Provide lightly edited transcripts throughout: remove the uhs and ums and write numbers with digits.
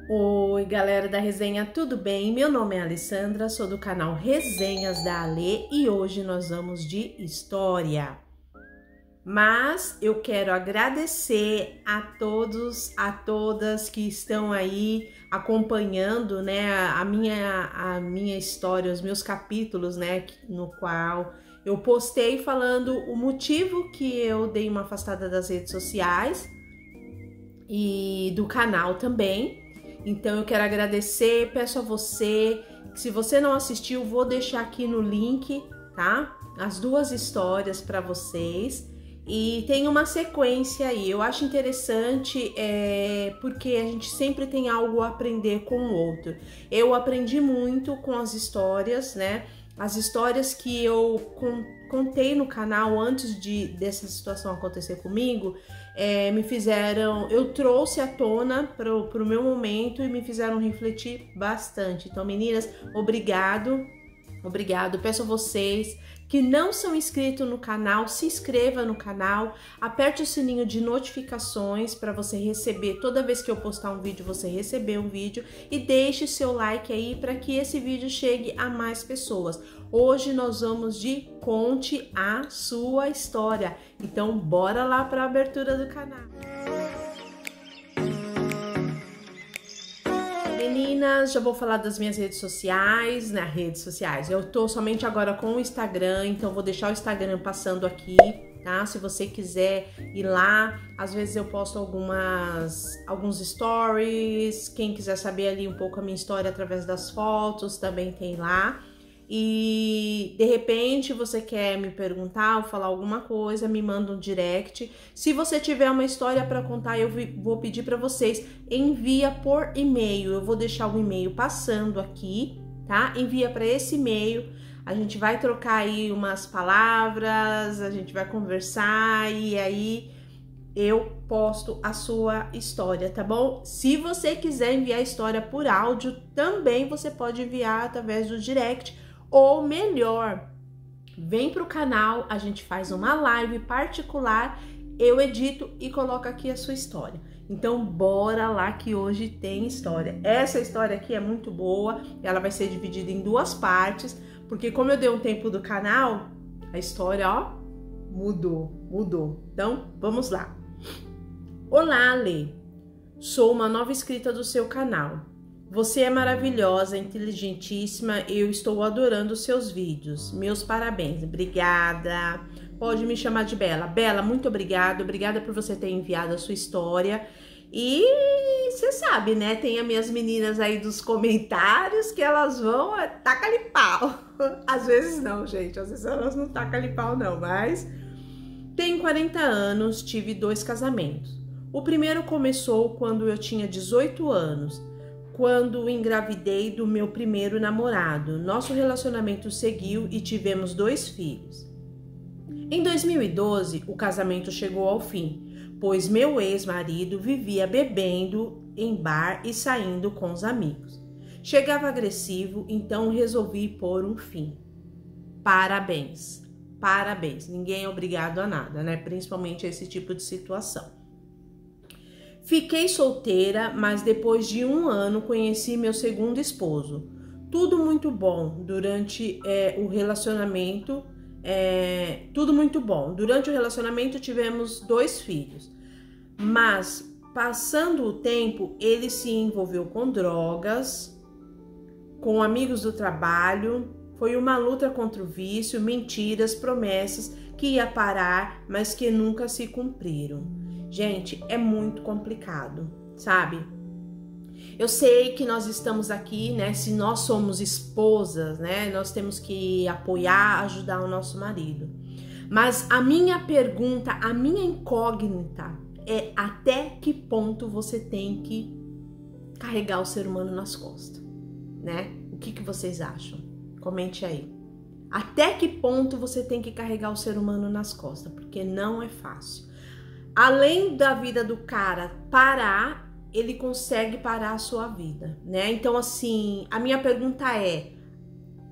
Oi, galera da resenha, tudo bem? Meu nome é Alessandra, sou do canal Resenhas da Ale e hoje nós vamos de história. Mas eu quero agradecer a todos, a todas que estão aí acompanhando, né, a minha história, os meus capítulos, né, no qual eu postei falando o motivo que eu dei uma afastada das redes sociais e do canal também. Então eu quero agradecer, peço a você, que se você não assistiu, vou deixar aqui no link, tá? As duas histórias para vocês. E tem uma sequência aí, eu acho interessante porque a gente sempre tem algo a aprender com o outro. Eu aprendi muito com as histórias, né? As histórias que eu contei no canal antes dessa situação acontecer comigo, me fizeram, eu trouxe à tona pro meu momento e me fizeram refletir bastante. Então, meninas, obrigado. Peço a vocês que não são inscritos no canal, se inscreva no canal, aperte o sininho de notificações para você receber, toda vez que eu postar um vídeo, você receber um vídeo, e deixe seu like aí para que esse vídeo chegue a mais pessoas. Hoje nós vamos de Conte a Sua História, então bora lá para a abertura do canal. Meninas, já vou falar das minhas redes sociais, né? Redes sociais. Eu tô somente agora com o Instagram, então vou deixar o Instagram passando aqui, tá? Se você quiser ir lá, às vezes eu posto alguns stories. Quem quiser saber ali um pouco a minha história através das fotos, também tem lá. E de repente você quer me perguntar ou falar alguma coisa, me manda um direct. Se você tiver uma história para contar, eu vou pedir para vocês, envia por e-mail. Eu vou deixar o e-mail passando aqui, tá? Envia para esse e-mail. A gente vai trocar aí umas palavras, a gente vai conversar e aí eu posto a sua história, tá bom? Se você quiser enviar a história por áudio, também você pode enviar através do direct. Ou melhor, vem pro canal, a gente faz uma live particular, eu edito e coloco aqui a sua história. Então bora lá que hoje tem história. Essa história aqui é muito boa, ela vai ser dividida em duas partes, porque como eu dei um tempo do canal, a história, ó, mudou. Então, vamos lá. Olá, Ale. Sou uma nova inscrita do seu canal. Você é maravilhosa, inteligentíssima, eu estou adorando os seus vídeos. Meus parabéns. Obrigada. Pode me chamar de Bela. Bela, muito obrigada. Obrigada por você ter enviado a sua história. E você sabe, né? Tem as minhas meninas aí dos comentários que elas vão taca-lhe pau. Às vezes não, gente. Às vezes elas não tacam-lhe pau, não. Mas tenho 40 anos, tive 2 casamentos. O primeiro começou quando eu tinha 18 anos. Quando engravidei do meu primeiro namorado, nosso relacionamento seguiu e tivemos 2 filhos. Em 2012, o casamento chegou ao fim, pois meu ex-marido vivia bebendo em bar e saindo com os amigos. Chegava agressivo, então resolvi pôr um fim. Parabéns, ninguém é obrigado a nada, né? Principalmente esse tipo de situação. Fiquei solteira, mas depois de 1 ano conheci meu segundo esposo. Tudo muito bom durante o relacionamento. Tudo muito bom. Durante o relacionamento tivemos 2 filhos. Mas passando o tempo, ele se envolveu com drogas, com amigos do trabalho. Foi uma luta contra o vício, mentiras, promessas que ia parar, mas que nunca se cumpriram. Gente, é muito complicado, sabe? Eu sei que nós estamos aqui, né? Se nós somos esposas, né? Nós temos que apoiar, ajudar o nosso marido. Mas a minha pergunta, a minha incógnita é até que ponto você tem que carregar o ser humano nas costas, né? O que vocês acham? Comente aí. Até que ponto você tem que carregar o ser humano nas costas? Porque não é fácil. Além da vida do cara parar, ele consegue parar a sua vida, né? Então, assim, a minha pergunta é: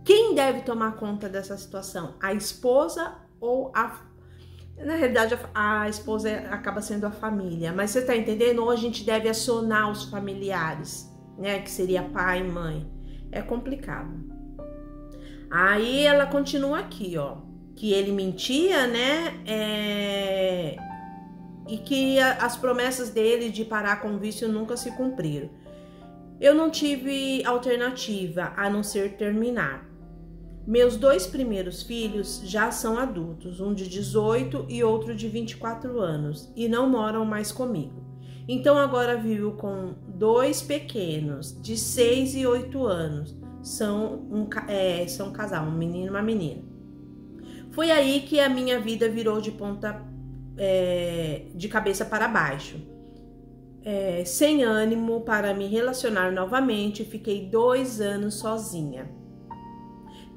quem deve tomar conta dessa situação? A esposa ou a... Na realidade, a esposa acaba sendo a família, mas você tá entendendo? Ou a gente deve acionar os familiares, né, que seria pai e mãe. É complicado. Aí ela continua aqui, ó, que ele mentia, né, e que as promessas dele de parar com o vício nunca se cumpriram. Eu não tive alternativa a não ser terminar. Meus 2 primeiros filhos já são adultos, um de 18 e outro de 24 anos, e não moram mais comigo. Então agora vivo com 2 pequenos, de 6 e 8 anos. São um casal, um menino e uma menina. Foi aí que a minha vida virou de ponta de cabeça para baixo. Sem ânimo para me relacionar novamente, fiquei 2 anos sozinha,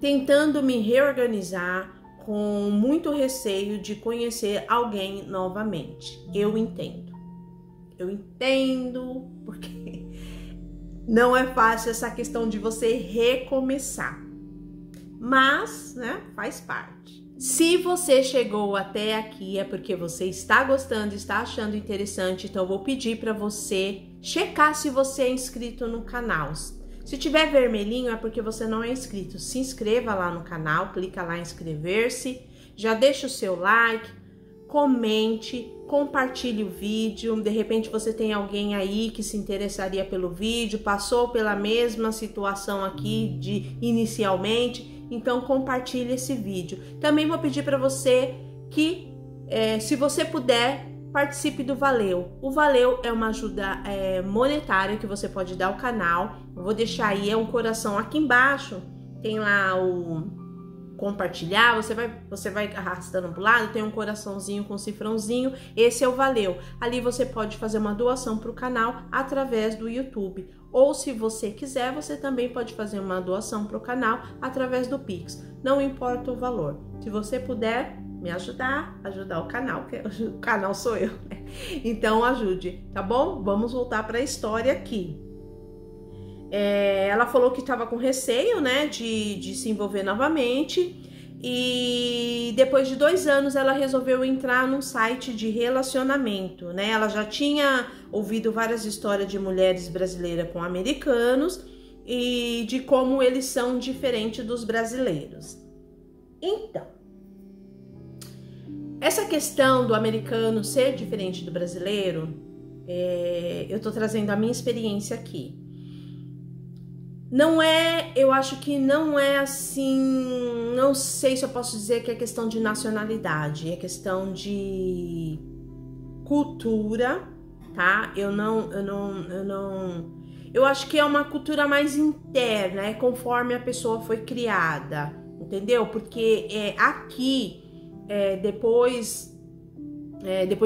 tentando me reorganizar, com muito receio de conhecer alguém novamente. Eu entendo, porque não é fácil essa questão de você recomeçar, mas, né, faz parte. Se você chegou até aqui é porque você está gostando, está achando interessante, então eu vou pedir para você checar se você é inscrito no canal. Se tiver vermelhinho é porque você não é inscrito. Se inscreva lá no canal, clica lá em inscrever-se, já deixa o seu like, comente, compartilhe o vídeo. De repente você tem alguém aí que se interessaria pelo vídeo, passou pela mesma situação aqui de inicialmente. Então compartilhe esse vídeo. Também vou pedir para você que, se você puder, participe do Valeu. O Valeu é uma ajuda monetária que você pode dar ao canal. Eu vou deixar aí, é um coração aqui embaixo. Tem lá o compartilhar, você vai arrastando pro lado, tem um coraçãozinho com cifrãozinho, esse é o Valeu. Ali você pode fazer uma doação para o canal através do YouTube. Ou se você quiser, você também pode fazer uma doação para o canal através do Pix. Não importa o valor. Se você puder me ajudar o canal, que o canal sou eu, né? Então ajude, tá bom? Vamos voltar para a história aqui. Ela falou que estava com receio, né, de se envolver novamente, e depois de 2 anos ela resolveu entrar num site de relacionamento, né? Ela já tinha ouvido várias histórias de mulheres brasileiras com americanos e de como eles são diferentes dos brasileiros. Então, essa questão do americano ser diferente do brasileiro, eu tô trazendo a minha experiência aqui. Não é, eu acho que não é assim, não sei se eu posso dizer que é questão de nacionalidade, é questão de cultura, tá? Eu acho que é uma cultura mais interna, é conforme a pessoa foi criada, entendeu? Porque aqui, depois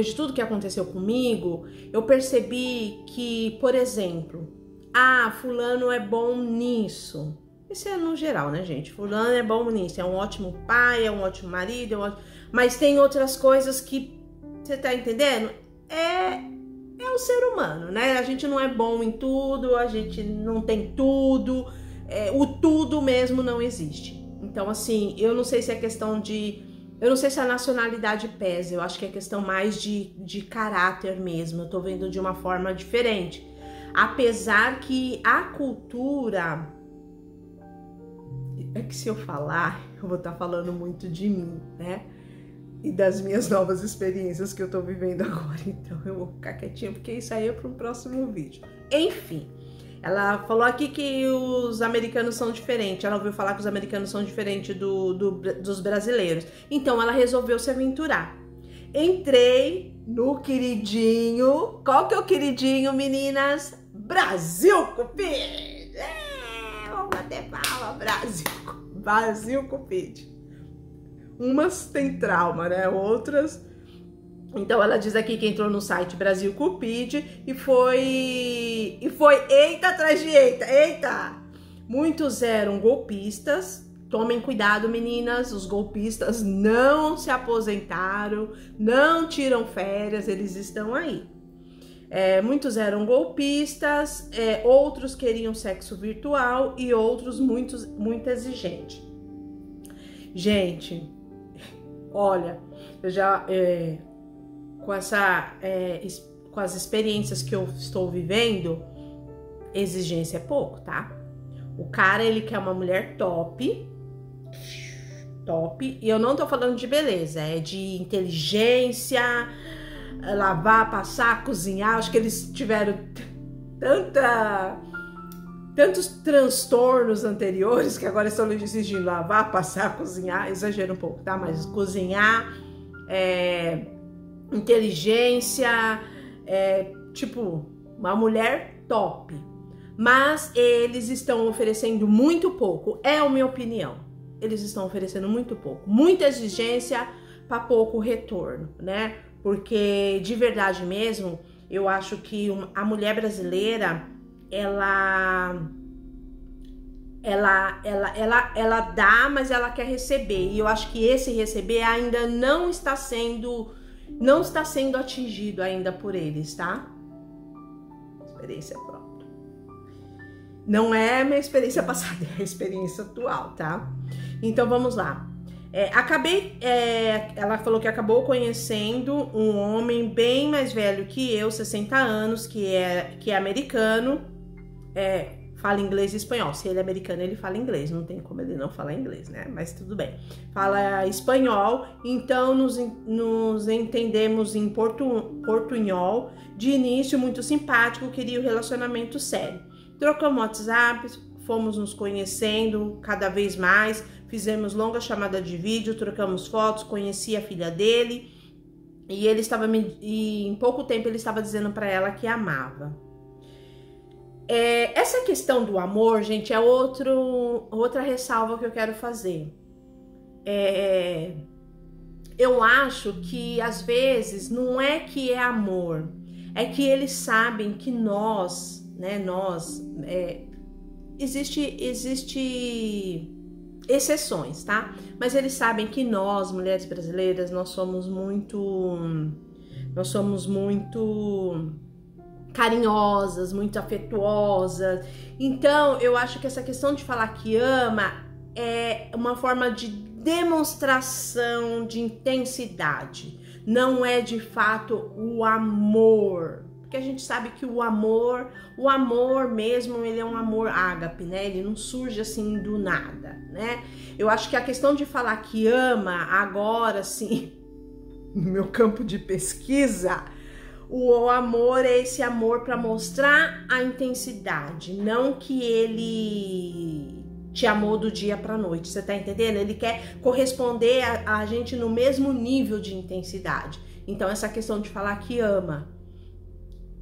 de tudo que aconteceu comigo, eu percebi que, por exemplo, fulano é bom nisso. Isso é no geral, né, gente? Fulano é bom nisso, é um ótimo pai, é um ótimo marido, mas tem outras coisas que, você tá entendendo? É o ser humano, né? A gente não é bom em tudo, a gente não tem tudo, o tudo mesmo não existe. Então, assim, eu não sei se é questão de... Eu não sei se a nacionalidade pesa, eu acho que é questão mais de caráter mesmo, eu tô vendo de uma forma diferente. Apesar que a cultura... É que se eu falar, eu vou estar falando muito de mim, né? E das minhas novas experiências que eu tô vivendo agora. Então eu vou ficar quietinha, porque isso aí é para um próximo vídeo. Enfim, ela falou aqui que os americanos são diferentes. Ela ouviu falar que os americanos são diferentes dos brasileiros. Então ela resolveu se aventurar. Entrei no queridinho. Qual que é o queridinho, meninas? Brasil Cupid! Vamos bater palma, Brasil Cupid. Umas tem trauma, né? Outras... Então ela diz aqui que entrou no site Brasil Cupid e foi eita atrás de eita! Muitos eram golpistas. Tomem cuidado, meninas, os golpistas não se aposentaram, não tiram férias, eles estão aí. Muitos eram golpistas, outros queriam sexo virtual e outros muito exigentes. Gente, olha, eu já com as experiências que eu estou vivendo, exigência é pouco, tá? O cara, ele quer uma mulher top, e eu não tô falando de beleza, é de inteligência, lavar, passar, cozinhar. Acho que eles tiveram tantos transtornos anteriores que agora estão exigindo lavar, passar, cozinhar. Exagero um pouco, tá? Mas cozinhar, inteligência, tipo, uma mulher top. Mas eles estão oferecendo muito pouco, é a minha opinião. Eles estão oferecendo muito pouco, muita exigência para pouco retorno, né? Porque de verdade mesmo, eu acho que a mulher brasileira, ela dá, mas ela quer receber. E eu acho que esse receber ainda não está sendo atingido ainda por eles, tá? Experiência própria. Não é a minha experiência passada, é a experiência atual, tá? Então vamos lá. Ela falou que acabou conhecendo um homem bem mais velho que eu, 60 anos, que é americano, fala inglês e espanhol. Se ele é americano, ele fala inglês, não tem como ele não falar inglês, né? Mas tudo bem. Fala espanhol, então nos entendemos em portunhol. De início, muito simpático, queria um relacionamento sério. Trocamos WhatsApp, fomos nos conhecendo cada vez mais, fizemos longa chamada de vídeo, trocamos fotos, conheci a filha dele e em pouco tempo ele estava dizendo para ela que amava. Essa questão do amor, gente, é outra ressalva que eu quero fazer. Eu acho que às vezes não é que é amor, é que eles sabem que nós, existe exceções, tá? Mas eles sabem que nós, mulheres brasileiras, nós somos muito carinhosas, muito afetuosas. Então, eu acho que essa questão de falar que ama é uma forma de demonstração de intensidade. Não é de fato o amor. Porque a gente sabe que o amor mesmo, ele é um amor ágape, né? Ele não surge assim do nada, né? Eu acho que a questão de falar que ama, agora sim, no meu campo de pesquisa, o amor é esse amor para mostrar a intensidade, não que ele te amou do dia para noite, você tá entendendo? Ele quer corresponder a gente no mesmo nível de intensidade. Então, essa questão de falar que ama,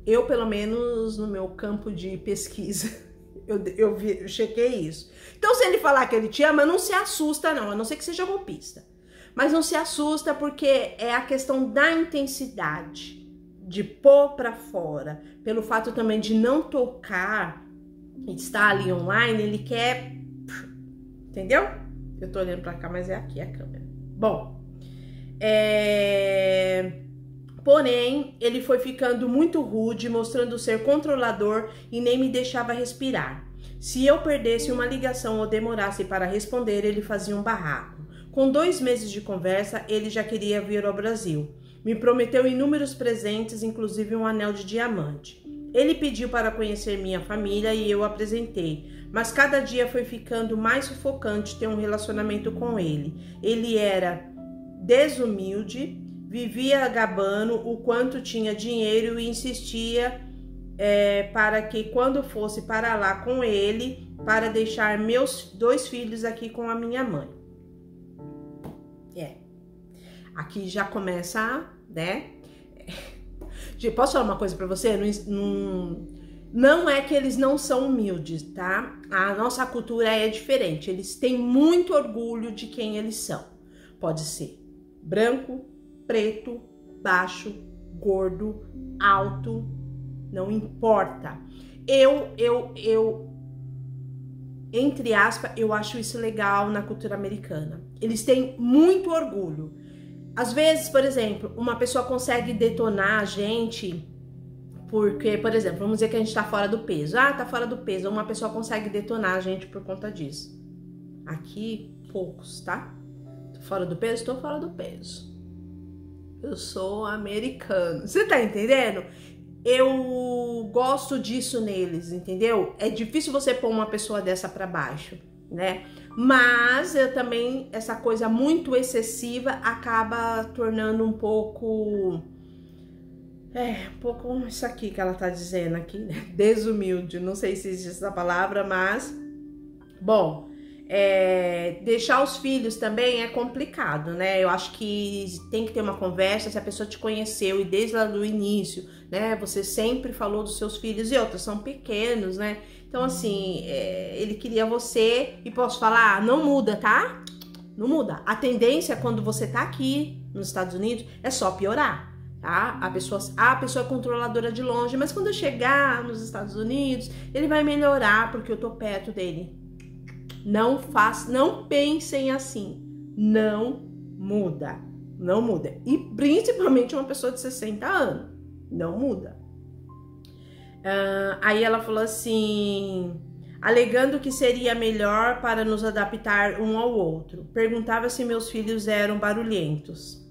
eu, pelo menos no meu campo de pesquisa, eu chequei isso. Então, se ele falar que ele te ama, não se assusta não, a não ser que seja golpista. Mas não se assusta porque é a questão da intensidade, de pôr pra fora. Pelo fato também de não tocar, estar ali online, ele quer... Entendeu? Eu tô olhando pra cá, mas é aqui a câmera. Bom, porém, ele foi ficando muito rude, mostrando ser controlador e nem me deixava respirar. Se eu perdesse uma ligação ou demorasse para responder, ele fazia um barraco. Com 2 meses de conversa, ele já queria vir ao Brasil. Me prometeu inúmeros presentes, inclusive um anel de diamante. Ele pediu para conhecer minha família e eu apresentei, mas cada dia foi ficando mais sufocante ter um relacionamento com ele. Ele era desumilde, vivia gabando o quanto tinha dinheiro e insistia para que quando fosse para lá com ele, para deixar meus 2 filhos aqui com a minha mãe. Aqui já começa, né? Posso falar uma coisa para você? Não é que eles não são humildes, tá? A nossa cultura é diferente. Eles têm muito orgulho de quem eles são. Pode ser branco, preto, baixo, gordo, alto, não importa. Entre aspas, eu acho isso legal na cultura americana. Eles têm muito orgulho. Às vezes, por exemplo, uma pessoa consegue detonar a gente porque, por exemplo, vamos dizer que a gente tá fora do peso. Ah, tá fora do peso. Uma pessoa consegue detonar a gente por conta disso. Aqui, poucos, tá? Tô fora do peso? Tô fora do peso. Eu sou americano. Você tá entendendo? eu gosto disso neles, entendeu? É difícil você pôr uma pessoa dessa pra baixo, né? Mas eu também, essa coisa muito excessiva acaba tornando um pouco isso aqui que ela tá dizendo aqui, né? Desumilde, não sei se existe essa palavra, mas bom, deixar os filhos também é complicado, né? Eu acho que tem que ter uma conversa. Se a pessoa te conheceu e desde lá do início, né, você sempre falou dos seus filhos, e outros são pequenos, né? Então assim, ele queria você, e posso falar, não muda, tá? Não muda. A tendência quando você tá aqui nos Estados Unidos é só piorar, tá? A pessoa é controladora de longe, mas quando eu chegar nos Estados Unidos, ele vai melhorar porque eu tô perto dele. Não pensem assim. Não muda. Não muda. E principalmente uma pessoa de 60 anos. Não muda. Aí ela falou assim, alegando que seria melhor para nos adaptar um ao outro. Perguntava se meus filhos eram barulhentos.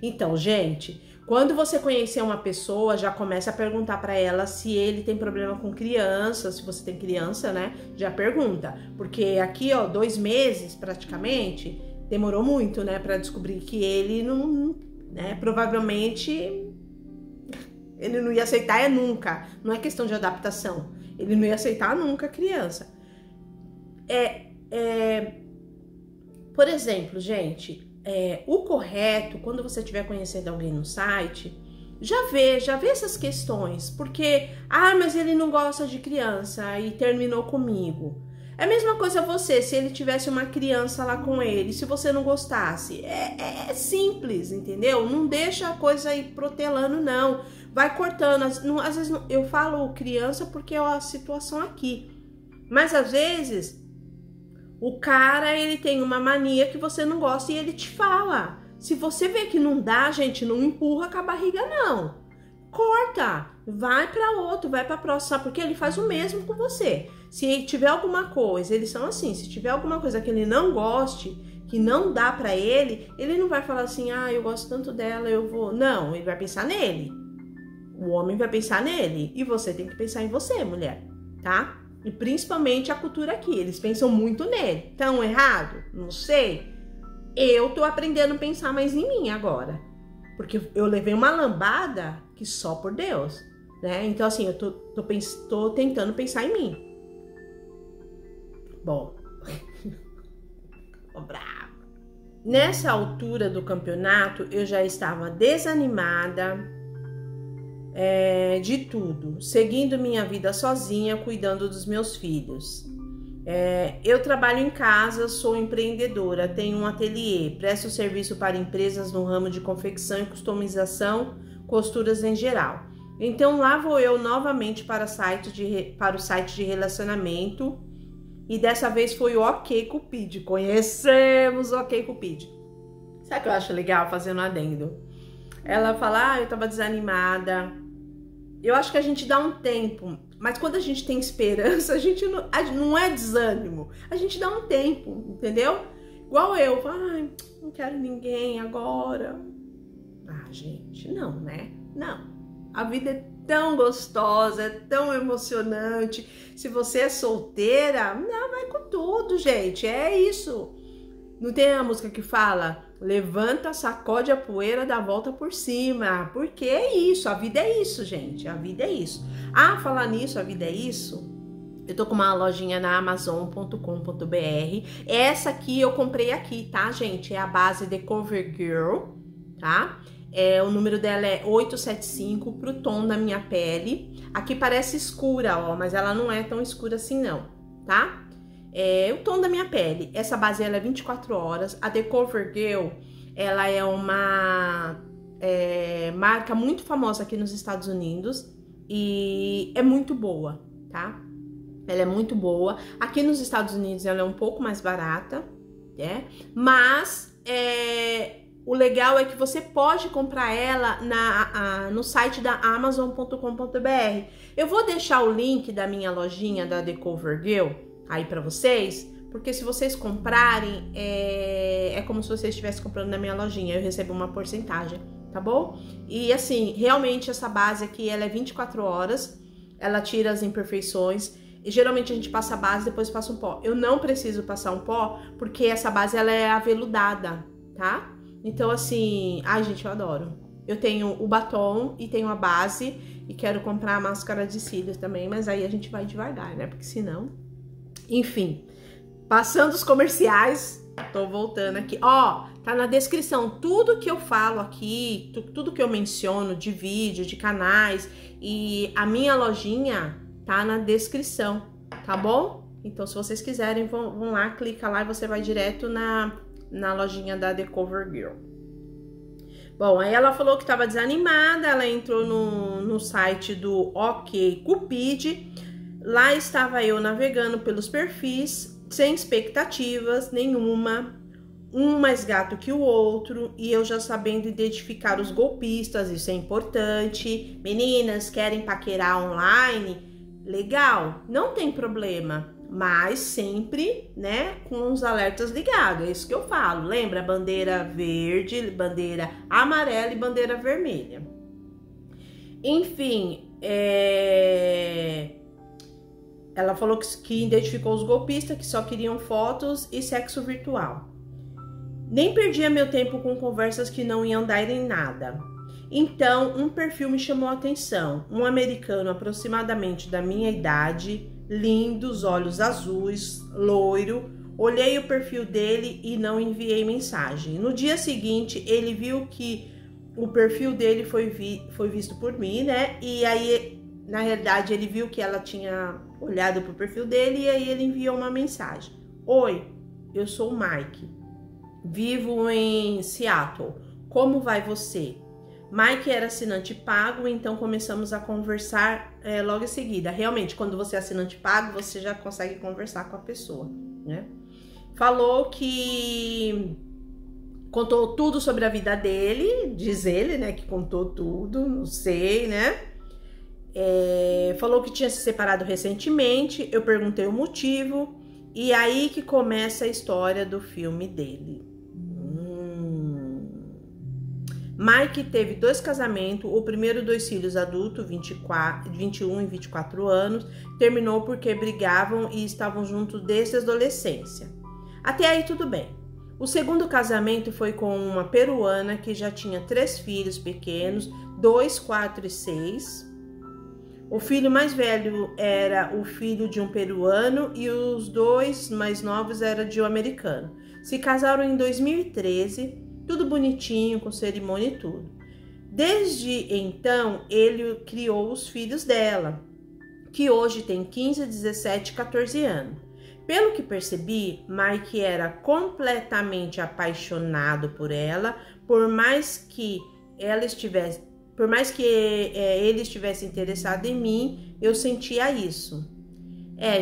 Então, gente, quando você conhecer uma pessoa, já começa a perguntar para ela se ele tem problema com criança. Se você tem criança, né? Já pergunta. Porque aqui, ó, 2 meses praticamente, demorou muito, né? Para descobrir que ele não, né? Provavelmente ele não ia aceitar nunca. Não é questão de adaptação. Ele não ia aceitar nunca a criança. Por exemplo, gente, o correto, quando você estiver conhecendo alguém no site, já vê essas questões. Porque, mas ele não gosta de criança e terminou comigo. É a mesma coisa você, se ele tivesse uma criança lá com ele, se você não gostasse. É simples, entendeu? Não deixa a coisa ir protelando, não. Vai cortando. Às vezes eu falo criança porque é a situação aqui. Mas às vezes o cara, ele tem uma mania que você não gosta e ele te fala. Se você vê que não dá, gente, não empurra com a barriga, não. Corta, vai para outro, vai para próxima, porque ele faz o mesmo com você. Se tiver alguma coisa, eles são assim, se tiver alguma coisa que ele não goste, que não dá para ele não vai falar assim, eu gosto tanto dela, eu vou. Não, ele vai pensar nele. O homem vai pensar nele e você tem que pensar em você, mulher, tá? E principalmente a cultura aqui, eles pensam muito nele. Tão errado? Não sei. Eu tô aprendendo a pensar mais em mim agora. Porque eu levei uma lambada que só por Deus, né? Então assim, eu tô tentando pensar em mim. Bom. Tô brava. Nessa altura do campeonato, eu já estava desanimada de tudo, seguindo minha vida sozinha, cuidando dos meus filhos. Eu trabalho em casa, sou empreendedora, tenho um ateliê, presto serviço para empresas no ramo de confecção e customização, costuras em geral. Então lá vou eu novamente para o site de relacionamento, e dessa vez foi o OkCupid. Conhecemos o OkCupid. Sabe o que eu acho legal, fazendo um adendo? Ela fala, eu tava desanimada. Eu acho que a gente dá um tempo, mas quando a gente tem esperança, a gente não é desânimo. A gente dá um tempo, entendeu? Igual eu, não quero ninguém agora. Gente, não, né? Não. A vida é tão gostosa, é tão emocionante. Se você é solteira, vai com tudo, gente. É isso. Não tem a música que fala... Levanta, sacode a poeira, dá a volta por cima. Porque é isso, a vida é isso, gente. A vida é isso. Falar nisso, a vida é isso. Eu tô com uma lojinha na Amazon.com.br. Essa aqui eu comprei aqui, tá, gente? É a base de CoverGirl, tá? O número dela é 875 pro tom da minha pele. Aqui parece escura, ó, mas ela não é tão escura assim, não, tá? O tom da minha pele. Essa base ela é 24 horas. A The CoverGirl, ela é uma marca muito famosa aqui nos Estados Unidos e é muito boa, tá? Ela é muito boa. Aqui nos Estados Unidos ela é um pouco mais barata, né? Mas o legal é que você pode comprar ela no site da Amazon.com.br. Eu vou deixar o link da minha lojinha da The CoverGirl aí para vocês, porque se vocês comprarem, é como se vocês estivessem comprando na minha lojinha, eu recebo uma porcentagem, tá bom? E assim, realmente essa base aqui, ela é 24 horas, ela tira as imperfeições, e geralmente a gente passa a base, depois passa um pó. Eu não preciso passar um pó, porque essa base, ela é aveludada, tá? Então assim, ai gente, eu adoro. Eu tenho o batom e tenho a base, e quero comprar a máscara de cílios também, mas aí a gente vai devagar, né? Porque senão... Enfim, passando os comerciais, tô voltando aqui. Ó, tá na descrição tudo que eu falo aqui, tudo que eu menciono de vídeo, de canais, e a minha lojinha tá na descrição, tá bom? Então, se vocês quiserem, vão lá, clica lá e você vai direto na lojinha da The Cover Girl. Bom, aí ela falou que tava desanimada, ela entrou no site do OkCupid. Lá estava eu navegando pelos perfis, sem expectativas nenhuma, um mais gato que o outro, e eu já sabendo identificar os golpistas, isso é importante. Meninas, querem paquerar online? Legal, não tem problema, mas sempre, né, com os alertas ligados, é isso que eu falo. Lembra? Bandeira verde, bandeira amarela e bandeira vermelha. Enfim, ela falou que identificou os golpistas que só queriam fotos e sexo virtual. Nem perdia meu tempo com conversas que não iam dar em nada. Então, um perfil me chamou a atenção. Um americano aproximadamente da minha idade, lindo, olhos azuis, loiro. Olhei o perfil dele e não enviei mensagem. No dia seguinte, ele viu que o perfil dele foi visto por mim, né? E aí... Na realidade, ele viu que ela tinha olhado pro perfil dele e aí ele enviou uma mensagem. Oi, eu sou o Mike. Vivo em Seattle. Como vai você? Mike era assinante pago, então começamos a conversar logo em seguida. Realmente, quando você é assinante pago, você já consegue conversar com a pessoa, né? Falou que... Contou tudo sobre a vida dele, diz ele, né? Que contou tudo, não sei, né? Falou que tinha se separado recentemente, eu perguntei o motivo, e aí que começa a história do filme dele. Mike teve 2 casamentos, o primeiro 2 filhos adultos, 21 e 24 anos, terminou porque brigavam e estavam juntos desde a adolescência. Até aí tudo bem. O segundo casamento foi com uma peruana que já tinha 3 filhos pequenos, 2, 4 e 6. O filho mais velho era o filho de um peruano e os 2 mais novos eram de um americano. Se casaram em 2013, tudo bonitinho, com cerimônia e tudo. Desde então, ele criou os filhos dela, que hoje tem 15, 17 e 14 anos. Pelo que percebi, Mike era completamente apaixonado por ela, por mais que ele estivesse interessado em mim, eu sentia isso.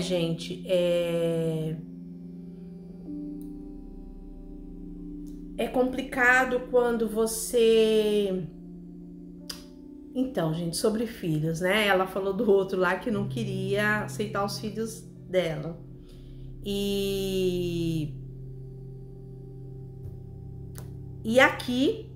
Gente, é complicado quando você... Então, gente, sobre filhos, né? Ela falou do outro lá que não queria aceitar os filhos dela. E aqui,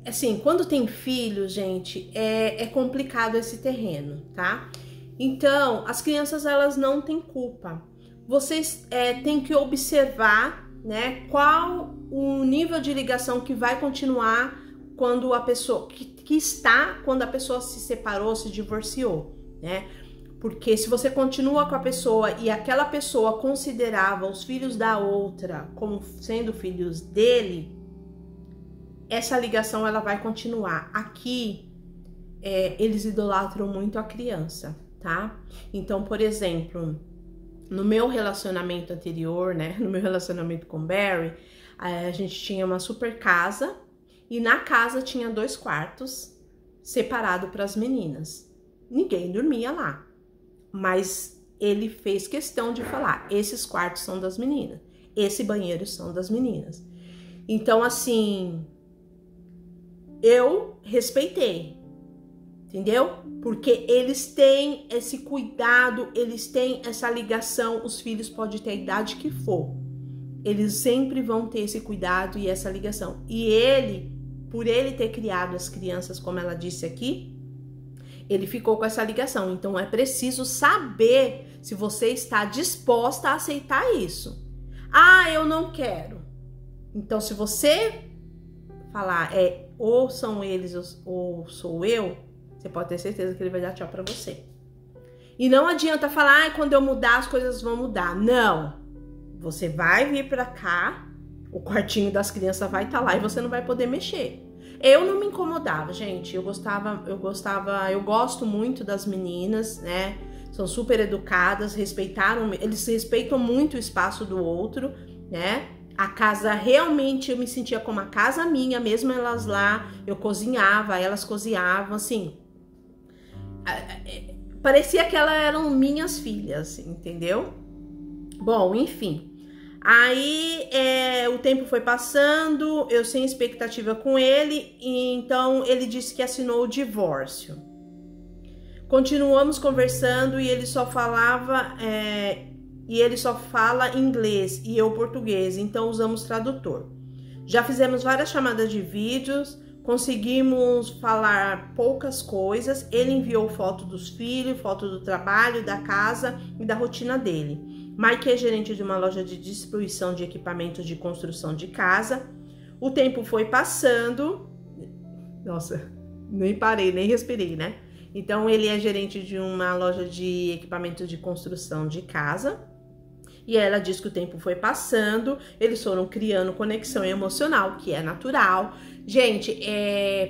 assim, quando tem filho, gente, é complicado esse terreno, tá? Então, as crianças, elas não têm culpa. Vocês têm que observar, né, qual o nível de ligação que vai continuar quando a pessoa, quando a pessoa se separou, se divorciou, né? Porque se você continua com a pessoa e aquela pessoa considerava os filhos da outra como sendo filhos dele, essa ligação ela vai continuar. Aqui, eles idolatram muito a criança, tá? Então, por exemplo, no meu relacionamento anterior, né? No meu relacionamento com Barry, a gente tinha uma super casa e na casa tinha 2 quartos separados para as meninas. Ninguém dormia lá. Mas ele fez questão de falar, esses quartos são das meninas, esse banheiro são das meninas. Então, assim, eu respeitei, entendeu? Porque eles têm esse cuidado, eles têm essa ligação, os filhos podem ter a idade que for. Eles sempre vão ter esse cuidado e essa ligação. E ele, por ele ter criado as crianças, como ela disse aqui, ele ficou com essa ligação. Então é preciso saber se você está disposta a aceitar isso. Ah, eu não quero. Então se você falar ou são eles ou sou eu, você pode ter certeza que ele vai dar tchau pra você. E não adianta falar, quando eu mudar as coisas vão mudar. Não. Você vai vir pra cá, o quartinho das crianças vai estar lá e você não vai poder mexer. Eu não me incomodava, gente. Eu gosto muito das meninas, né? São super educadas, eles respeitam muito o espaço do outro, né? A casa realmente eu me sentia como a casa minha, mesmo elas lá, eu cozinhava, elas cozinhavam, assim. Parecia que elas eram minhas filhas, entendeu? Bom, enfim. Aí o tempo foi passando, eu sem expectativa com ele, e então ele disse que assinou o divórcio. Continuamos conversando e ele só fala inglês e eu português, então usamos tradutor. Já fizemos várias chamadas de vídeos, conseguimos falar poucas coisas. Ele enviou foto dos filhos, foto do trabalho, da casa e da rotina dele. Mike é gerente de uma loja de distribuição de equipamentos de construção de casa. O tempo foi passando. Nossa, nem parei, nem respirei, né? Então, ele é gerente de uma loja de equipamentos de construção de casa. E ela diz que o tempo foi passando, eles foram criando conexão emocional, que é natural. Gente,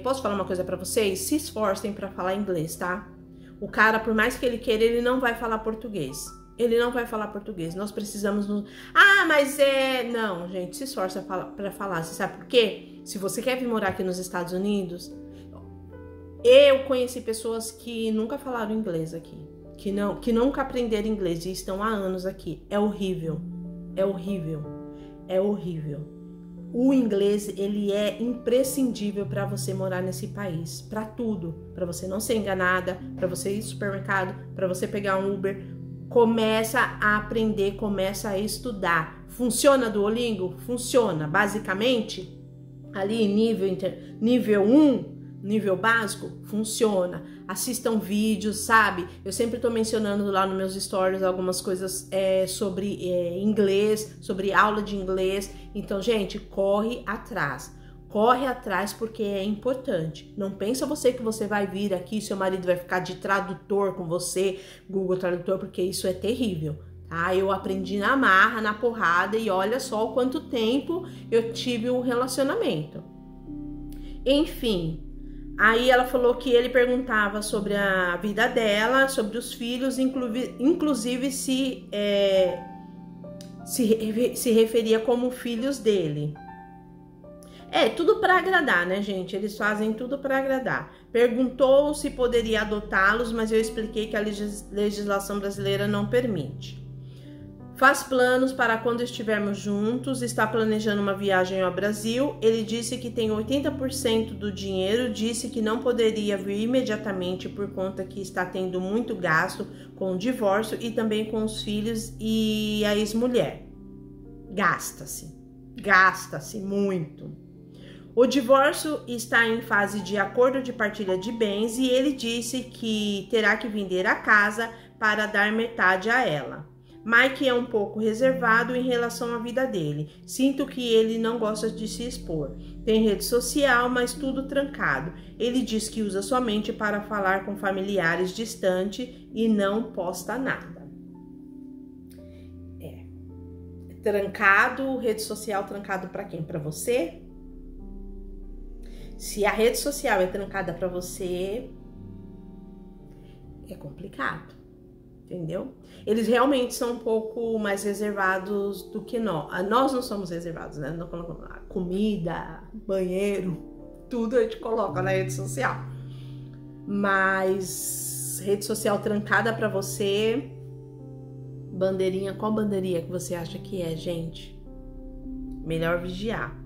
posso falar uma coisa pra vocês? Se esforcem pra falar inglês, tá? O cara, por mais que ele queira, ele não vai falar português. Ele não vai falar português. Nós precisamos... Não, gente, se esforça pra falar. Você sabe por quê? Se você quer vir morar aqui nos Estados Unidos... Eu conheci pessoas que nunca falaram inglês aqui. Que nunca aprenderam inglês e estão há anos aqui. É horrível. É horrível. É horrível. O inglês, ele é imprescindível para você morar nesse país. Para tudo. Para você não ser enganada, para você ir no supermercado, para você pegar um Uber... Começa a aprender, começa a estudar. Funciona Duolingo? Funciona. Basicamente, ali nível 1, nível básico, funciona. Assistam vídeos, sabe? Eu sempre tô mencionando lá nos meus stories algumas coisas sobre inglês, sobre aula de inglês. Então, gente, corre atrás. Corre atrás porque é importante. Não pensa você que você vai vir aqui, seu marido vai ficar de tradutor com você, Google Tradutor, porque isso é terrível, tá? Eu aprendi na marra, na porrada e olha só o quanto tempo eu tive um relacionamento. Enfim, aí ela falou que ele perguntava sobre a vida dela, sobre os filhos, inclusive se referia como filhos dele. Tudo para agradar, né, gente? Eles fazem tudo para agradar. Perguntou se poderia adotá-los, mas eu expliquei que a legislação brasileira não permite. Faz planos para quando estivermos juntos, está planejando uma viagem ao Brasil. Ele disse que tem 80% do dinheiro, disse que não poderia vir imediatamente por conta que está tendo muito gasto com o divórcio e também com os filhos e a ex-mulher. Gasta-se muito. O divórcio está em fase de acordo de partilha de bens e ele disse que terá que vender a casa para dar metade a ela. Mike é um pouco reservado em relação à vida dele. Sinto que ele não gosta de se expor. Tem rede social, mas tudo trancado. Ele diz que usa somente para falar com familiares distantes e não posta nada. Trancado, rede social trancado para quem? Para você? Se a rede social é trancada para você, é complicado, entendeu? Eles realmente são um pouco mais reservados do que nós. Nós não somos reservados, né? Não colocamos comida, banheiro, tudo a gente coloca na rede social. Mas rede social trancada para você, bandeirinha, qual bandeirinha que você acha que é, gente? Melhor vigiar.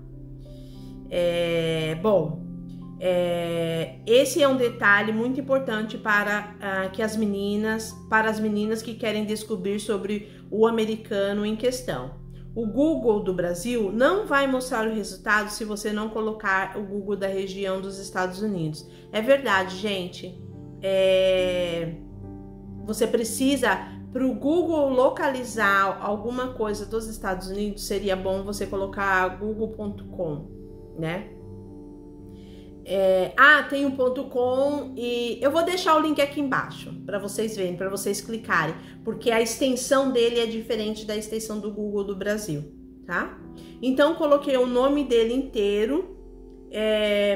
Esse é um detalhe muito importante para as meninas que querem descobrir sobre o americano em questão. O Google do Brasil não vai mostrar o resultado se você não colocar o Google da região dos Estados Unidos. É verdade, gente. Você precisa, para o Google localizar alguma coisa dos Estados Unidos, seria bom você colocar google.com, né? Tem um .com e eu vou deixar o link aqui embaixo para vocês verem, para vocês clicarem, porque a extensão dele é diferente da extensão do Google do Brasil, tá? Então coloquei o nome dele inteiro,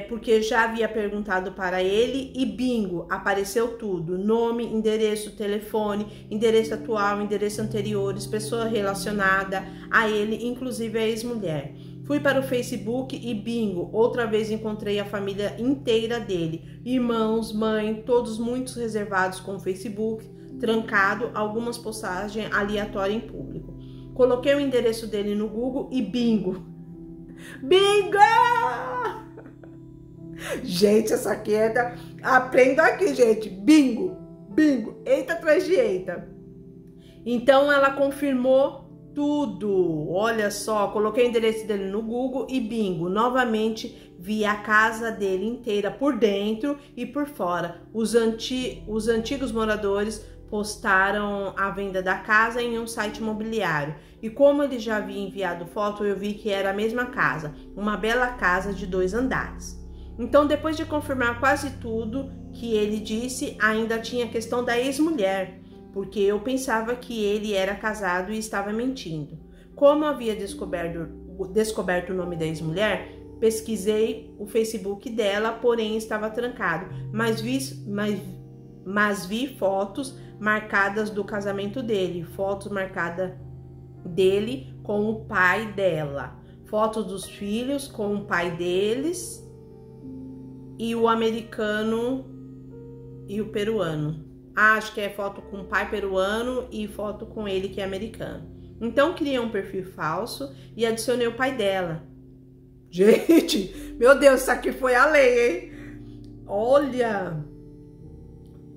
porque já havia perguntado para ele e bingo, apareceu tudo: nome, endereço, telefone, endereço atual, endereço anteriores, pessoa relacionada a ele, inclusive a ex-mulher. Fui para o Facebook e bingo, outra vez encontrei a família inteira dele, irmãos, mãe, todos muito reservados com o Facebook, trancado, algumas postagens aleatórias em público. Coloquei o endereço dele no Google e bingo. Bingo! Gente, essa aqui aprendo aqui, gente. Bingo, bingo, eita atrás de eita. Então ela confirmou tudo. Olha só, coloquei o endereço dele no Google e bingo, novamente vi a casa dele inteira por dentro e por fora. Os antigos moradores postaram a venda da casa em um site imobiliário. E como ele já havia enviado foto, eu vi que era a mesma casa, uma bela casa de 2 andares. Então, depois de confirmar quase tudo que ele disse, ainda tinha a questão da ex-mulher, porque eu pensava que ele era casado e estava mentindo. Como havia descoberto o nome da ex-mulher, pesquisei o Facebook dela, porém estava trancado, mas vi fotos marcadas do casamento dele, fotos marcadas dele com o pai dela, fotos dos filhos com o pai deles e o americano e o peruano. Acho que é foto com o pai peruano e foto com ele que é americano. Então criei um perfil falso e adicionei o pai dela. Gente, meu Deus, isso aqui foi a lei, hein? Olha!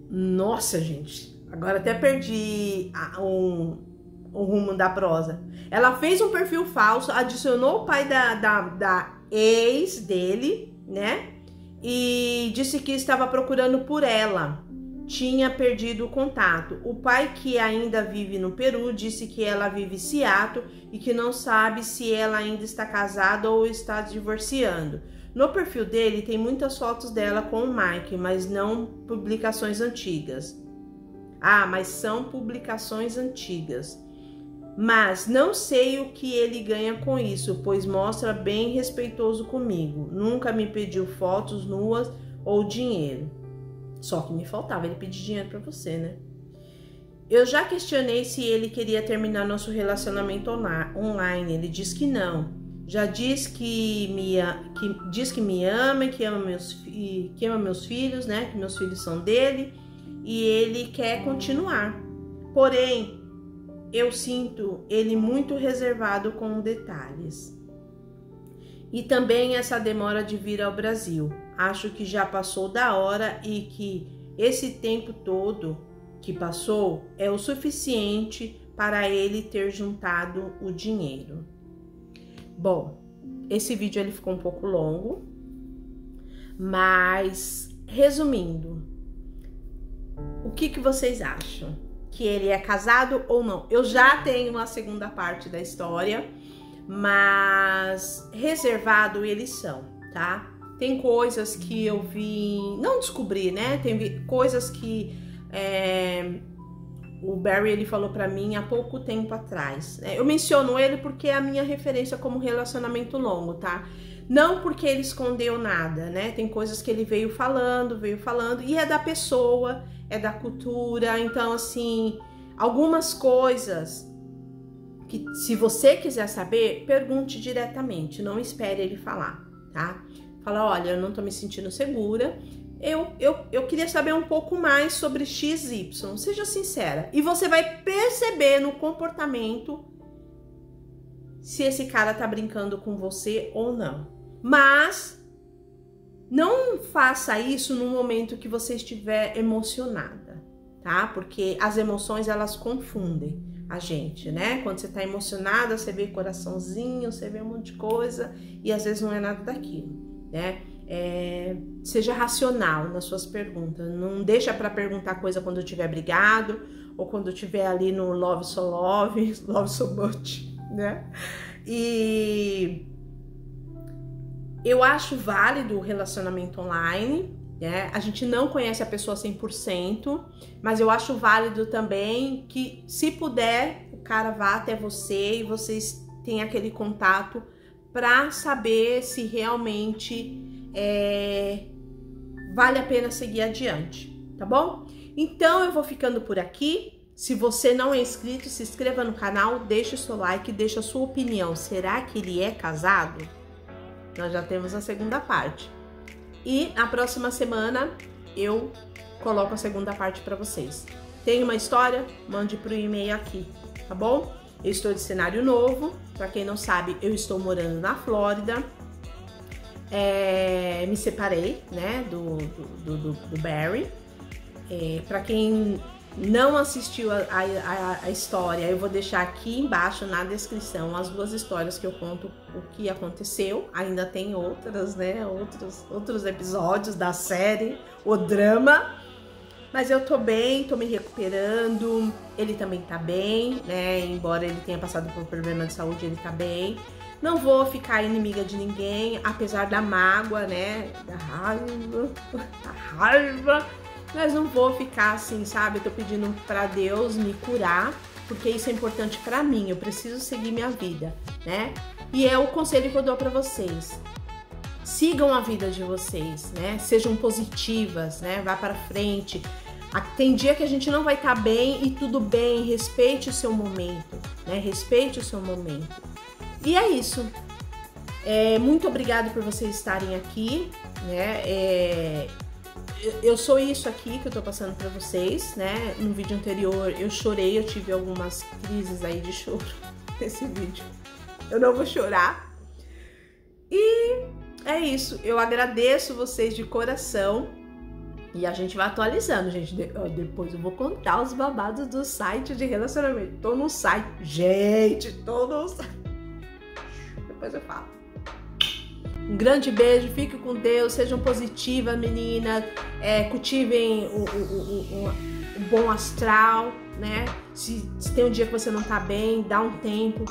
Nossa, gente, agora até perdi o rumo da prosa. Ela fez um perfil falso, adicionou o pai da ex dele, né? E disse que estava procurando por ela. Tinha perdido o contato. O pai, que ainda vive no Peru, disse que ela vive em Seattle e que não sabe se ela ainda está casada ou está divorciando. No perfil dele tem muitas fotos dela com o Mike, mas não publicações antigas. Mas são publicações antigas. Mas não sei o que ele ganha com isso, pois mostra bem respeitoso comigo. Nunca me pediu fotos nuas ou dinheiro. Só que me faltava ele pedir dinheiro pra você, né? Eu já questionei se ele queria terminar nosso relacionamento online. Ele diz que não. Já diz que me ama, que ama meus filhos, né? Que meus filhos são dele. E ele quer continuar. Porém, eu sinto ele muito reservado com detalhes. E também essa demora de vir ao Brasil. Acho que já passou da hora e que esse tempo todo que passou é o suficiente para ele ter juntado o dinheiro. Bom, esse vídeo ele ficou um pouco longo, mas resumindo, o que vocês acham? Que ele é casado ou não? Eu já tenho a segunda parte da história, mas reservado eles são, tá? Tem coisas que eu vi, não descobri, né? Tem coisas que o Barry ele falou pra mim há pouco tempo atrás. Eu menciono ele porque é a minha referência como relacionamento longo, tá? Não porque ele escondeu nada, né? Tem coisas que ele veio falando, e é da pessoa, é da cultura. Então, assim, algumas coisas que, se você quiser saber, pergunte diretamente, não espere ele falar, tá? Fala, olha, eu não tô me sentindo segura, eu queria saber um pouco mais sobre XY, seja sincera. E você vai perceber no comportamento se esse cara tá brincando com você ou não. Mas não faça isso no momento que você estiver emocionada, tá? Porque as emoções, elas confundem. a gente, né? Quando você tá emocionada, você vê coraçãozinho, você vê um monte de coisa e às vezes não é nada daquilo, né? Seja racional nas suas perguntas, não deixa para perguntar coisa quando eu tiver brigado ou quando eu tiver ali no love so much, né? E eu acho válido o relacionamento online, né? A gente não conhece a pessoa 100%, mas eu acho válido também que, se puder, o cara vá até você e vocês tenham aquele contato para saber se realmente vale a pena seguir adiante, tá bom? Então eu vou ficando por aqui. Se você não é inscrito, se inscreva no canal, deixa o seu like, deixa a sua opinião. Será que ele é casado? Nós já temos a segunda parte. E na próxima semana eu coloco a segunda parte para vocês. Tem uma história? Mande pro e-mail aqui, tá bom? Eu estou de cenário novo. Para quem não sabe, eu estou morando na Flórida. Me separei, né, do Barry. Para quem não assistiu a história, eu vou deixar aqui embaixo na descrição as 2 histórias que eu conto o que aconteceu. Ainda tem outras, né? Outros episódios da série, o drama. Mas eu tô bem, tô me recuperando. Ele também tá bem, né? Embora ele tenha passado por problema de saúde, ele tá bem. Não vou ficar inimiga de ninguém, apesar da mágoa, né? Da raiva. Mas não vou ficar assim, sabe? Eu tô pedindo pra Deus me curar, porque isso é importante pra mim. Eu preciso seguir minha vida, né? E é o conselho que eu dou pra vocês. Sigam a vida de vocês, né? Sejam positivas, né? Vá pra frente. Tem dia que a gente não vai estar bem e tudo bem. Respeite o seu momento, né? Respeite o seu momento. E é isso. Muito obrigada por vocês estarem aqui, né? Eu sou isso aqui que eu tô passando pra vocês, né? No vídeo anterior eu chorei, eu tive algumas crises aí de choro nesse vídeo. Eu não vou chorar. E é isso. Eu agradeço vocês de coração. E a gente vai atualizando, gente. Depois eu vou contar os babados do site de relacionamento. Tô no site. Gente, tô no site. Depois eu falo. Um grande beijo, fique com Deus, sejam positivas, meninas, cultivem o bom astral, né? Se tem um dia que você não tá bem, dá um tempo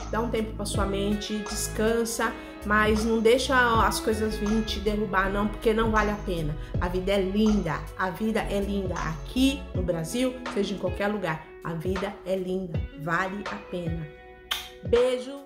pra sua mente, descansa, mas não deixa as coisas virem te derrubar não, porque não vale a pena. A vida é linda, aqui no Brasil, seja em qualquer lugar, a vida é linda, vale a pena. Beijo!